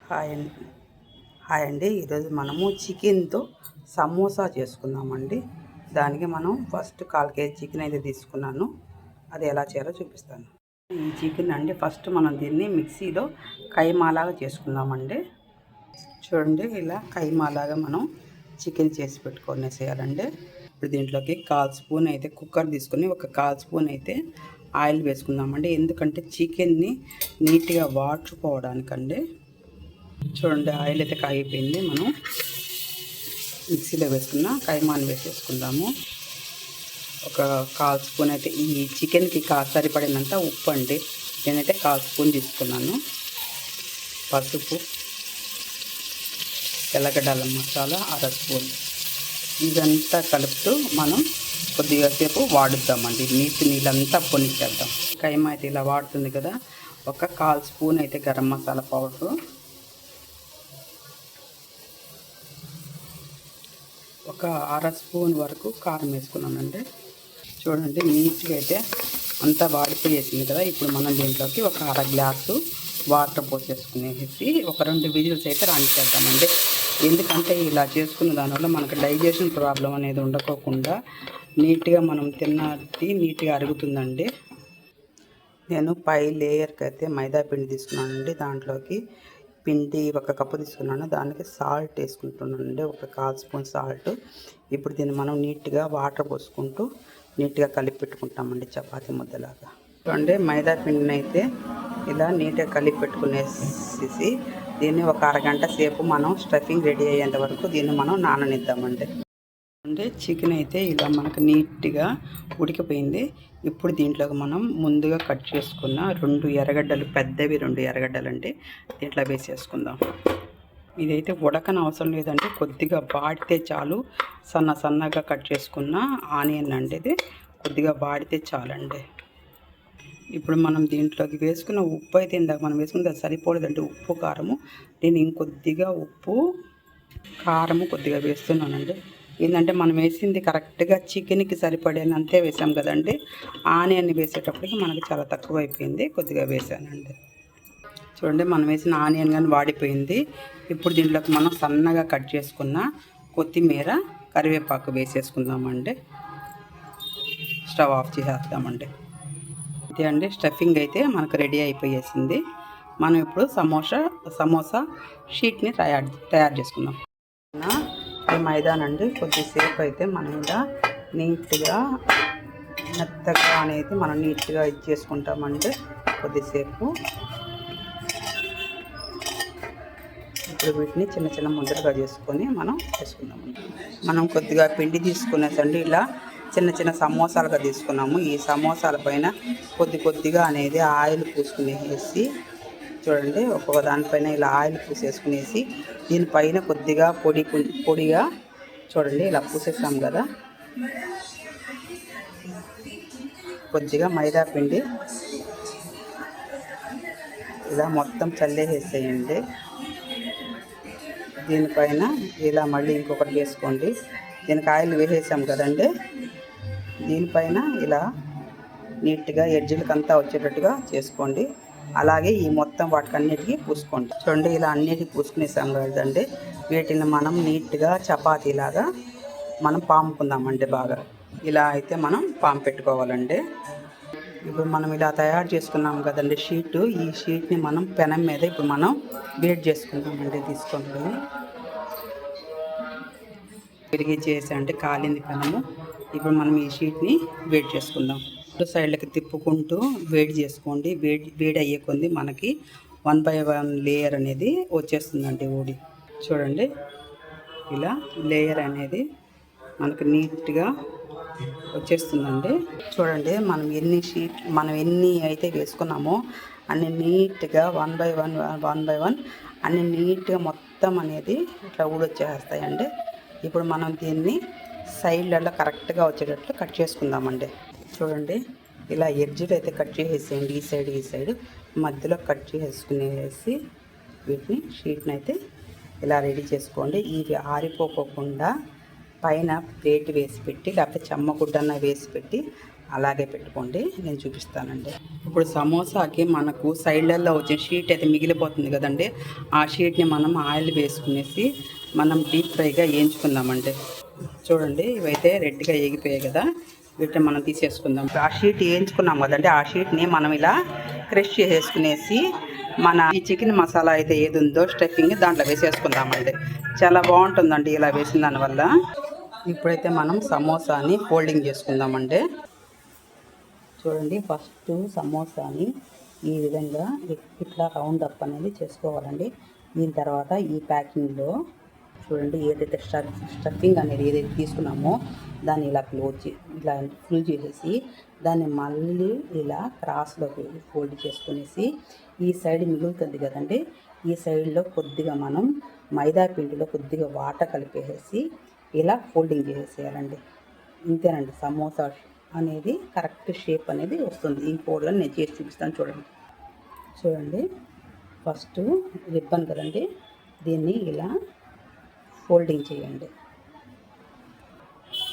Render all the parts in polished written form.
Hi అండి hi అండి ఈరోజు మనము చికెన్తో సమోసా చేసుకుందామండి. దానికి మనం ఫస్ట్ 1/4 కేజీ చికెన్ అయితే తీసుకున్నాను. అది ఎలా చేయాలో చూపిస్తాను. ఈ చికెన్ అండి ఫస్ట్ మనం దీన్ని మిక్సీలో కైమాలాగా చేసుకుందామండి. చూడండి, ఇలా కైమాలాగా మనం చికెన్ చేసి పెట్టుకొనేసేయాలండి. ఇప్పుడు దీంట్లోకి 1/4 స్పూన్ అయితే కుక్కర్ తీసుకొని ఒక 1/4 స్పూన్ అయితే ఆయిల్ వేసుకుందామండి. ఎందుకంటే చికెన్ని నీట్గా వాడ్చుకోవడానికండి. చూడండి, ఆయిల్ అయితే కాగిపోయింది. మనం మిక్సీలో వేసుకున్న కైమాని వేసేసుకుందాము. ఒక 1/4 స్పూన్ అయితే ఈ చికెన్కి సరిపడినంత ఉప్పు అండి. నేనైతే 1/4 స్పూన్ తీసుకున్నాను. పసుపు, తెల్లగడ్డల మసాలా 1/2 స్పూన్. ఇదంతా కలుపుతూ మనం కొద్దిగా సేపు వాడుద్దామండి. నీళ్ళంతా పొనిచ్చేద్దాం. కైమా అయితే ఇలా వాడుతుంది కదా. ఒక 1/4 స్పూన్ అయితే గరం మసాలా పౌడరు, ఒక 1/2 స్పూన్ వరకు కారం వేసుకున్నానండి. చూడండి, నీట్గా అయితే అంతా వాడిపోయేసింది కదా. ఇప్పుడు మనం దీంట్లోకి ఒక 1/2 గ్లాసు వాటర్ పోసేసుకునేసి ఒక 2 విజిల్స్ అయితే రానిచ్చేద్దామండి. ఎందుకంటే ఇలా చేసుకున్న దానివల్ల మనకు డైజెషన్ ప్రాబ్లం అనేది ఉండకోకుండా నీట్గా మనం తిన్నది నీట్గా అరుగుతుందండి. నేను పై లేయర్కి అయితే మైదా పిండి తీసుకున్నానండి. దాంట్లోకి పిండి 1 కప్పు తీసుకున్నాను. దానికి సాల్ట్ వేసుకుంటున్నానండి, ఒక 1/4 స్పూన్ సాల్ట్. ఇప్పుడు దీన్ని మనం నీట్గా వాటర్ పోసుకుంటూ నీట్గా కలిపి పెట్టుకుంటామండి, చపాతీ ముద్దలాగా. చూడండి, మైదా పిండిని అయితే ఇలా నీట్గా కలిపి పెట్టుకునేసి దీన్ని ఒక అరగంట సేపు మనం స్టఫింగ్ రెడీ అయ్యేంత వరకు దీన్ని మనం నాననిద్దామండి. అంటే చికెన్ అయితే ఇలా మనకు నీట్గా ఉడికిపోయింది. ఇప్పుడు దీంట్లోకి మనం ముందుగా కట్ చేసుకున్న 2 ఎర్రగడ్డలు, పెద్దవి 2 ఎర్రగడ్డలు అండి, దీంట్లో వేసేసుకుందాం. ఇదైతే ఉడకని అవసరం లేదండి, కొద్దిగా వాడితే చాలు. సన్నగా కట్ చేసుకున్న ఆనియన్ అండి, ఇది కొద్దిగా వాడితే చాలండి. ఇప్పుడు మనం దీంట్లోకి వేసుకున్న ఉప్పు అయితే ఇందాక మనం వేసుకుంది అది సరిపోలేదండి. ఉప్పు కారము, నేను ఇంకొద్దిగా ఉప్పు కారము కొద్దిగా వేస్తున్నానండి. ఏంటంటే మనం వేసింది కరెక్ట్గా చికెన్కి సరిపడేనంతే వేసాం కదండి. ఆనియన్ వేసేటప్పటికి మనకి చాలా తక్కువ అయిపోయింది, కొద్దిగా వేసానండి. చూడండి, మనం వేసిన ఆనియన్ కానీ వాడిపోయింది. ఇప్పుడు దీంట్లోకి మనం సన్నగా కట్ చేసుకున్న కొత్తిమీర, కరివేపాకు వేసేసుకుందామండి. Stove off చేసేద్దామండి. ఇదే అండి, స్టఫింగ్ అయితే మనకు రెడీ అయిపోయేసింది. మనం ఇప్పుడు సమోసా షీట్ని తయారు చేసుకుందాం. ఈ మైదానండి కొద్దిసేపు అయితే మనం ఇలా నీట్గా మెత్తగా అనేది మనం నీట్గా చేసుకుంటామండి కొద్దిసేపు. ఇప్పుడు వీటిని చిన్న ముద్దలుగా చేసుకొని మనం చేసుకుందామండి. మనం కొద్దిగా పిండి తీసుకునేసండి ఇలా చిన్న సమోసాలుగా తీసుకున్నాము. ఈ సమోసాల పైన కొద్దిగా అనేది ఆయిల్ పూసుకునేసి, చూడండి, ఒక్కొక్క దానిపైన ఇలా ఆయిల్ పూసేసుకునేసి దీనిపైన కొద్దిగా పొడిగా చూడండి ఇలా పూసేసాం కదా. కొద్దిగా మైదా పిండి ఇలా మొత్తం చల్లేసేయండి. దీనిపైన ఇలా మళ్ళీ ఇంకొకటి వేసుకోండి. దీనికి ఆయిల్ వేసేసాం కదండి. దీనిపైన ఇలా నీట్గా ఎడ్జిలకంతా వచ్చేటట్టుగా చేసుకోండి. అలాగే ఈ మొత్తం వాటికన్నిటికీ పూసుకోండి. చూడండి, ఇలా అన్నిటికీ పూసుకునేసాం కదండి. వీటిని మనం నీట్గా చపాతీలాగా మనం పాముకుందామండి. బాగా ఇలా అయితే మనం పాము పెట్టుకోవాలండి. ఇప్పుడు మనం ఇలా తయారు చేసుకున్నాం కదండి షీటు. ఈ షీట్ని మనం పెనం మీద ఇప్పుడు మనం వేడి చేసుకుందామండి. తీసుకోండి, విరిగి చేసండి, కాలింది పెనము. ఇప్పుడు మనం ఈ షీట్ని వేడి చేసుకుందాం. 2 సైడ్లకి తిప్పుకుంటూ వేడి చేసుకోండి. వేడి అయ్యే కొద్ది మనకి 1 by 1 లేయర్ అనేది వచ్చేస్తుందండి. ఊడి చూడండి, ఇలా లేయర్ అనేది మనకు నీట్గా వచ్చేస్తుందండి. చూడండి, మనం ఎన్ని అయితే వేసుకున్నామో అన్ని నీట్గా 1 by 1 అన్ని నీట్గా మొత్తం అనేది ఇట్లా ఊడొచ్చేస్తాయండి. ఇప్పుడు మనం దీన్ని సైడ్లలో కరెక్ట్గా వచ్చేటట్లు కట్ చేసుకుందామండి. చూడండి, ఇలా ఎడ్జ్లు అయితే కట్ చేసేయండి. ఈ సైడ్ మధ్యలో కట్ చేసుకునేసి వీటిని షీట్ని అయితే ఇలా రెడీ చేసుకోండి. ఇవి ఆరిపోకుండా పైన ప్లేట్ వేసి పెట్టి లేకపోతే చెమ్మగుడ్డన్న వేసి పెట్టి అలాగే పెట్టుకోండి. నేను చూపిస్తానండి. ఇప్పుడు సమోసాకి మనకు సైడ్లలో వచ్చే షీట్ అయితే మిగిలిపోతుంది కదండి, ఆ షీట్ని మనం ఆయిల్ వేసుకునేసి మనం డీప్ ఫ్రైగా వేయించుకుందామండి. చూడండి, ఇవైతే రెడ్గా ఎగిపోయాయి కదా, వీటిని మనం తీసేసుకుందాం. ఆ షీట్ వేయించుకున్నాం కదండి, ఆ షీట్ని మనం ఇలా క్రష్ చేసేసుకునేసి మన ఈ చికెన్ మసాలా అయితే ఏది ఉందో స్టఫింగ్ దాంట్లో వేసేసుకుందామండి. చాలా బాగుంటుందండి ఇలా వేసిన దానివల్ల. ఇప్పుడైతే మనం సమోసాని ఫోల్డింగ్ చేసుకుందామండి. చూడండి, ఫస్ట్ సమోసాని ఈ విధంగా ఇట్లా రౌండ్ అప్ అనేది చేసుకోవాలండి. దీని తర్వాత ఈ ప్యాకింగ్లో చూడండి, ఏదైతే స్టఫింగ్ అనేది ఏదైతే తీసుకున్నామో దాన్ని ఇలా ఇలా ఫుల్ చేసేసి దాన్ని మళ్ళీ ఇలా క్రాస్లోకి ఫోల్డ్ చేసుకునేసి ఈ సైడ్ మిగులుతుంది కదండి, ఈ సైడ్లో కొద్దిగా మనం మైదా పిండిలో కొద్దిగా వాటర్ కలిపేసి ఇలా ఫోల్డింగ్ చేసేయాలండి. ఇంతేనండి, సమోసా అనేది కరెక్ట్ షేప్ అనేది వస్తుంది. ఈ ఫోల్డ్లో నేను చేసి చూపిస్తాను. చూడండి, ఫస్ట్ రిబ్బన్ కదండి, దీన్ని ఇలా ఫోల్డింగ్ చేయండి.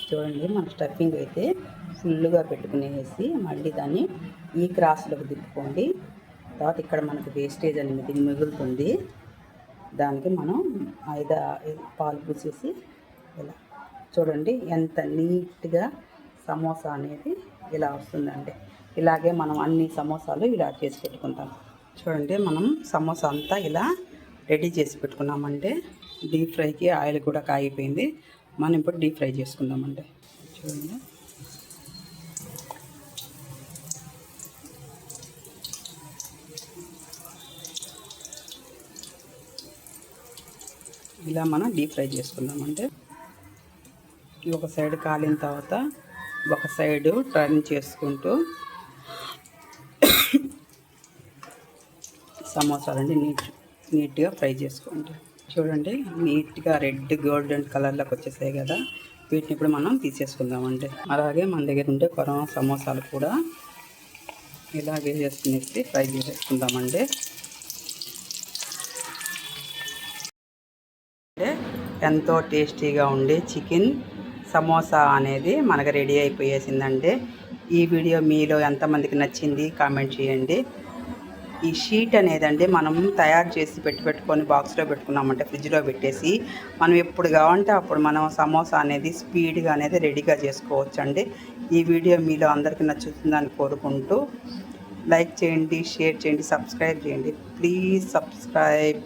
చూడండి, మన స్టఫింగ్ అయితే ఫుల్గా పెట్టుకునేసి మళ్ళీ దాన్ని ఈ క్రాస్లోకి తిప్పుకోండి. తర్వాత ఇక్కడ మనకి వేస్టేజ్ అనేది మిగులుతుంది, దానికి మనం పాలు పూసేసి ఇలా చూడండి ఎంత నీట్గా సమోసా అనేది ఇలా వస్తుందండి. ఇలాగే మనం అన్ని సమోసాలు ఇలా చేసి పెట్టుకుంటాం. చూడండి, మనం సమోసా అంతా ఇలా రెడీ చేసి పెట్టుకున్నామంటే డీప్ ఫ్రైకి ఆయిల్ కూడా కాగిపోయింది. మనం ఇప్పుడు డీప్ ఫ్రై చేసుకుందామండి. చూడండి, ఇలా మనం డీప్ ఫ్రై చేసుకుందామంటే ఒక సైడ్ కాలిన తర్వాత ఒక సైడు టర్న్ చేసుకుంటూ సమోసాలండి నీట్గా ఫ్రై చేసుకోండి. చూడండి, నీట్గా రెడ్ గోల్డెన్ కలర్లోకి వచ్చేసాయి కదా, వీటిని ఇప్పుడు మనం తీసేసుకుందామండి. అలాగే మన దగ్గర ఉండే కరోనా సమోసాలు కూడా ఇలా వేసేసుకునేసి ఫ్రై చేసేసుకుందామండి. ఎంతో టేస్టీగా ఉండే చికెన్ సమోసా అనేది మనకు రెడీ అయిపోయేసిందండి. ఈ వీడియో మీలో ఎంతమందికి నచ్చింది కామెంట్ చేయండి. ఈ షీట్ అనేదండి మనం తయారు చేసి పెట్టుకొని బాక్స్లో పెట్టుకున్నామంటే ఫ్రిడ్జ్లో పెట్టేసి మనం ఎప్పుడు కావాలంటే అప్పుడు మనం సమోసా అనేది స్పీడ్గా అనేది రెడీగా చేసుకోవచ్చండి. ఈ వీడియో మీలో అందరికీ నచ్చుతుందని కోరుకుంటూ లైక్ చేయండి, షేర్ చేయండి, సబ్స్క్రైబ్ చేయండి. Please subscribe.